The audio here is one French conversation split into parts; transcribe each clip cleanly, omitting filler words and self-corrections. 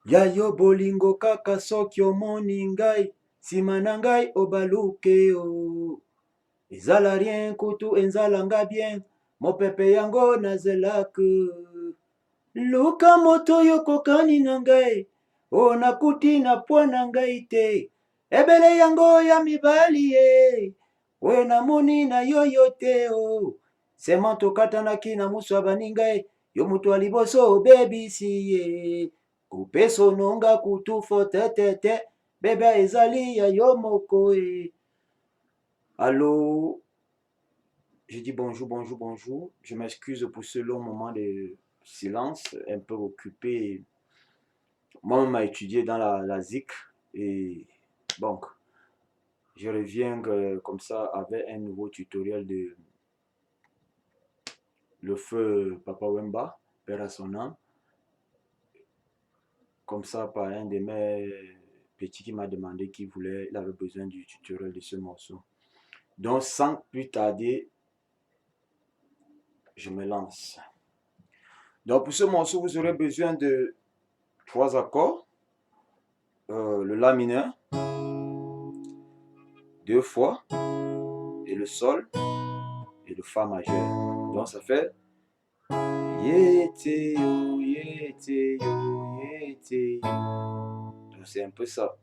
Yayo bolingo kaka soki omoni ngai, nsima na ngai obaluke yo. Ezala rien kutu enzalanga bien, mopepe yango nazelaka. Luka moto yo kokani na ngai, o nakuti na pwa na ngai te. Ebele yango ya mibali ye, we namoni na yoyo te o. Sema tokatanaki na musu ya baninga ye, yo moto ya liboso obebisi ye. Kupeso nonga kutu fo te, bebe ezali ya yo moko e. Allô, je dis bonjour. Je m'excuse pour ce long moment de silence, un peu occupé. Moi-même à étudier dans la ZIC. Et bon, je reviens comme ça avec un nouveau tutoriel de le feu Papa Wemba, père à son âme. Comme ça, par un de mes petits qui m'a demandé il avait besoin du tutoriel de ce morceau. Donc, sans plus tarder, je me lance. Donc, pour ce morceau, vous aurez besoin de 3 accords. Le La mineur, 2 fois, et le Sol, et le Fa majeur. Donc, ça fait Yete yo, yete yo, yete yo. Donc, c'est un peu ça.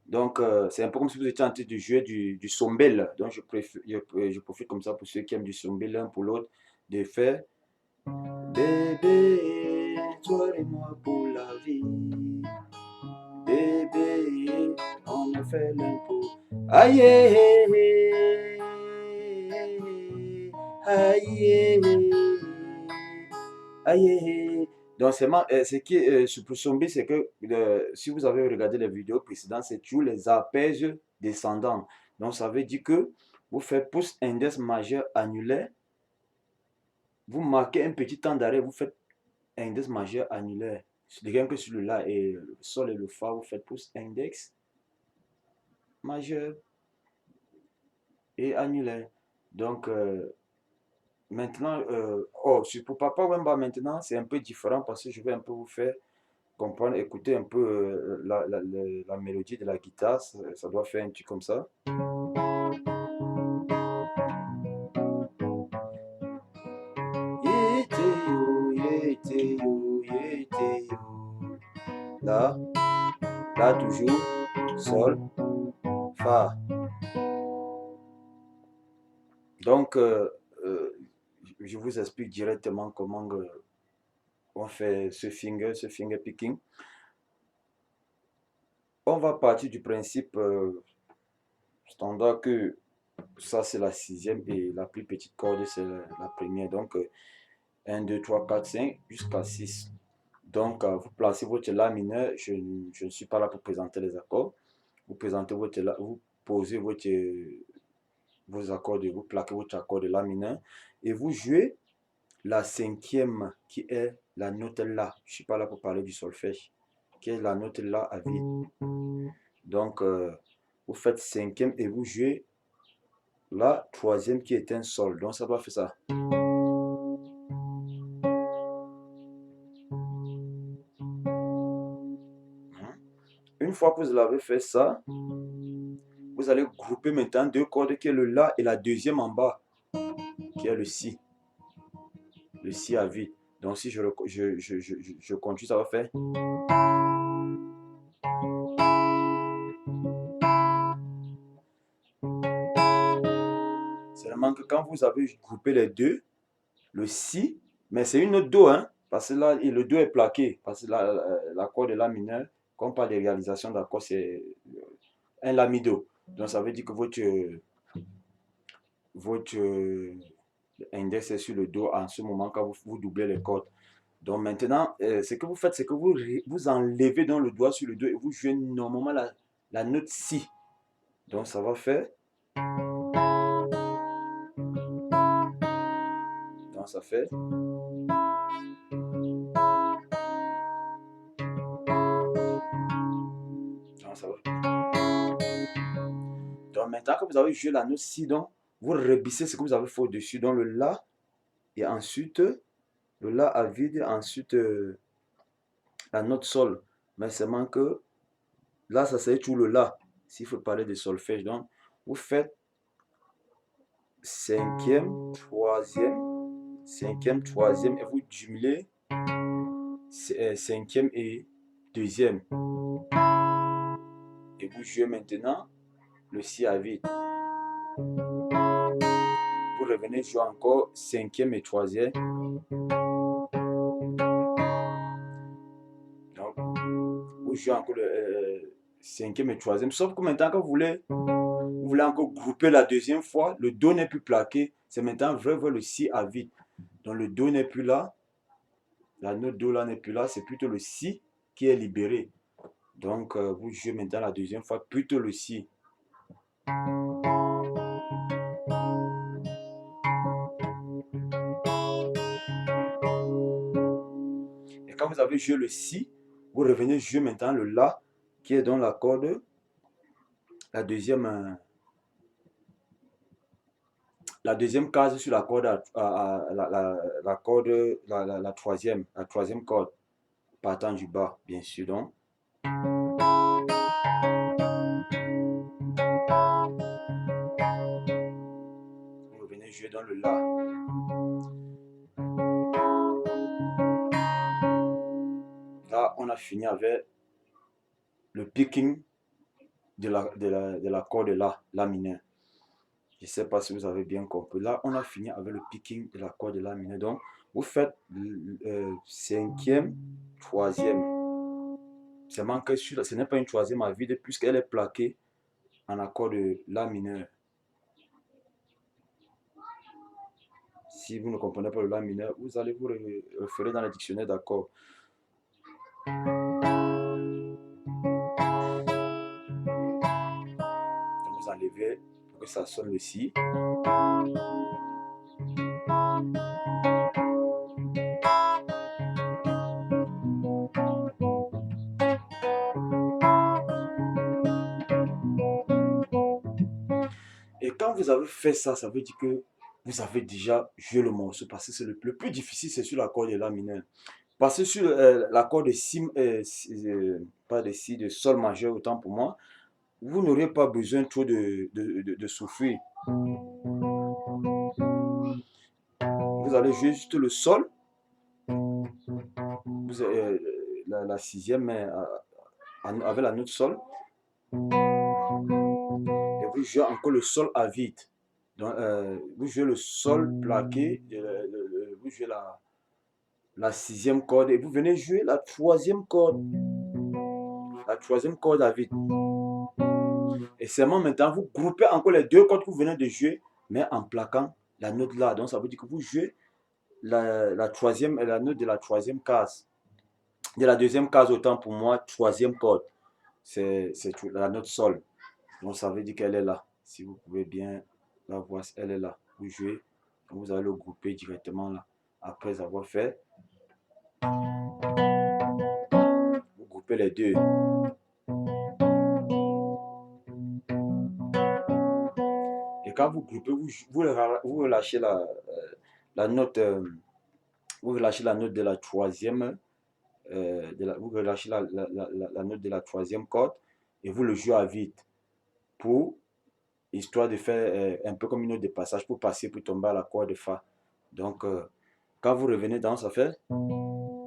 Donc, c'est un peu comme si vous étiez en train de jouer du sombel. Donc, je profite comme ça pour ceux qui aiment du sombel l'un pour l'autre, de faire bébé, toi et moi pour la vie. Bébé, on a fait l'impôt. Aïe, aïe, aïe. Donc, ce qui est pour Sombi, c'est que si vous avez regardé les vidéos précédentes, c'est toujours les arpèges descendants. Donc, ça veut dire que vous faites pouce index majeur annulaire, vous marquez un petit temps d'arrêt, vous faites index majeur annulaire. Rien que sur le La et le Sol et le Fa, vous faites pouce index majeur et annulaire. Donc, maintenant, pour Papa Wemba, maintenant, c'est un peu différent parce que je vais un peu vous faire comprendre, écouter un peu la mélodie de la guitare. Ça doit faire un truc comme ça. Yete yo, yete yo, yete yo. Là toujours, Sol, Fa. Donc, je vous explique directement comment on fait ce finger picking. On va partir du principe standard que ça c'est la 6e et la plus petite corde c'est la première. Donc 1, 2, 3, 4, 5 jusqu'à 6. Donc vous placez votre La mineur. Je ne suis pas là pour présenter les accords. Vous présentez vous posez vos accords, vous plaquez votre accord de La mineur et vous jouez la 5e qui est la note La. Je ne suis pas là pour parler du solfège, qui est la note La à vide. Donc vous faites 5e et vous jouez la 3e qui est un Sol. Donc ça doit faire ça. Une fois que vous avez fait ça, vous allez grouper maintenant 2 cordes qui est le La et la 2e en bas, qui est le Si. Le Si à vide. Donc si je continue, ça va faire. Seulement que quand vous avez groupé les deux, le Si, mais c'est une note Do, hein, parce que là, le Do est plaqué, parce que l'accord de La mineur, comme pas de réalisation d'accord, c'est un La mi Do. Donc ça veut dire que votre index est sur le Do en ce moment quand vous doublez les cordes. Donc maintenant, ce que vous faites, c'est que vous enlevez donc le doigt sur le Do et vous jouez normalement la note Si. Donc ça va faire. Donc ça fait. Donc ça va. Donc maintenant que vous avez joué la note Si, donc vous rebissez ce que vous avez fait au-dessus, donc le La, et ensuite le La à vide, ensuite la note Sol. Mais seulement que là, ça serait toujours le La, s'il faut parler de solfège. Donc, vous faites cinquième, troisième, et vous jumelez cinquième et deuxième. Et vous jouez maintenant le Si à vide. Vous revenez jouer encore cinquième et troisième. Donc, vous jouez encore le cinquième et troisième. Sauf que maintenant, quand vous voulez encore grouper la deuxième fois, le Do n'est plus plaqué. C'est maintenant vraiment le Si à vide. Donc, le Do n'est plus là. La note Do là n'est plus là. C'est plutôt le Si qui est libéré. Donc, vous jouez maintenant la deuxième fois plutôt le Si. Et quand vous avez joué le Si, vous revenez jouer maintenant le La, qui est dans la corde, la deuxième case sur la corde, la corde, la troisième corde, partant du bas, bien sûr. Donc, vous revenez jouer dans le La. Là, on a fini avec le picking de la corde La mineur. Je ne sais pas si vous avez bien compris. Là, on a fini avec le picking de la corde de La mineur. Donc, vous faites cinquième, troisième. Seulement que ce n'est pas une troisième à vide puisqu'elle est plaquée en accord de La mineur. Si vous ne comprenez pas le La mineur, vous allez vous référer dans le dictionnaire d'accords. Vous enlevez pour que ça sonne le Si. Et quand vous avez fait ça, ça veut dire que vous avez déjà joué le morceau parce que c'est le plus difficile, c'est sur l'accord de La mineur. Parce que sur l'accord de Si, pas de Si, de Sol majeur, autant pour moi, vous n'aurez pas besoin trop de souffrir. Vous allez jouer juste le Sol, la sixième avec la note Sol, et vous jouez encore le Sol à vide. Donc, vous jouez le Sol plaqué, vous jouez la sixième corde et vous venez jouer la troisième corde à vide. Et seulement maintenant, vous groupez encore les deux cordes que vous venez de jouer, mais en plaquant la note là. Donc, ça veut dire que vous jouez la troisième, la note de la troisième case. De la deuxième case, autant pour moi, troisième corde. C'est la note Sol. Donc, ça veut dire qu'elle est là. Si vous pouvez bien la voir, elle est là. Vous jouez, vous allez le grouper directement là. Après avoir fait, vous groupez les deux. Et quand vous groupez, vous relâchez la note, vous relâchez la note de la troisième, vous relâchez la note de la troisième corde et vous le jouez à vide pour, histoire de faire un peu comme une note de passage pour passer, pour tomber à la corde de Fa. Donc, quand vous revenez dans, ça fait,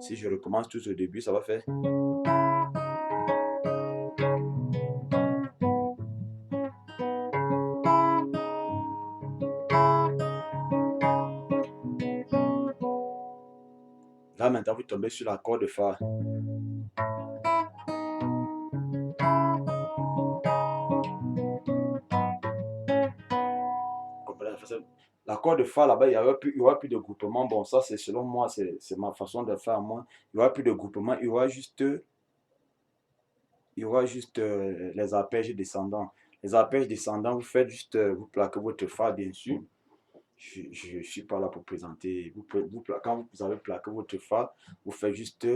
si je recommence tout au début, ça va faire. Là, maintenant, vous tombez sur la corde de Fa. L'accord de Fa là-bas, il n'y aura plus de groupement. Bon, ça, c'est selon moi, c'est ma façon de faire moi. Il n'y aura plus de groupement, il y aura juste les arpèges descendants. Les arpèges descendants, vous faites juste, vous plaquez votre Fa, bien sûr. Je ne suis pas là pour présenter. Quand vous avez plaqué votre Fa, vous faites juste.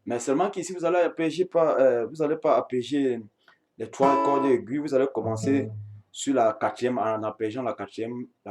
Mais seulement qu'ici, vous allez pas arpéger les trois cordes aiguës, vous allez commencer sur la quatrième en arpégiant la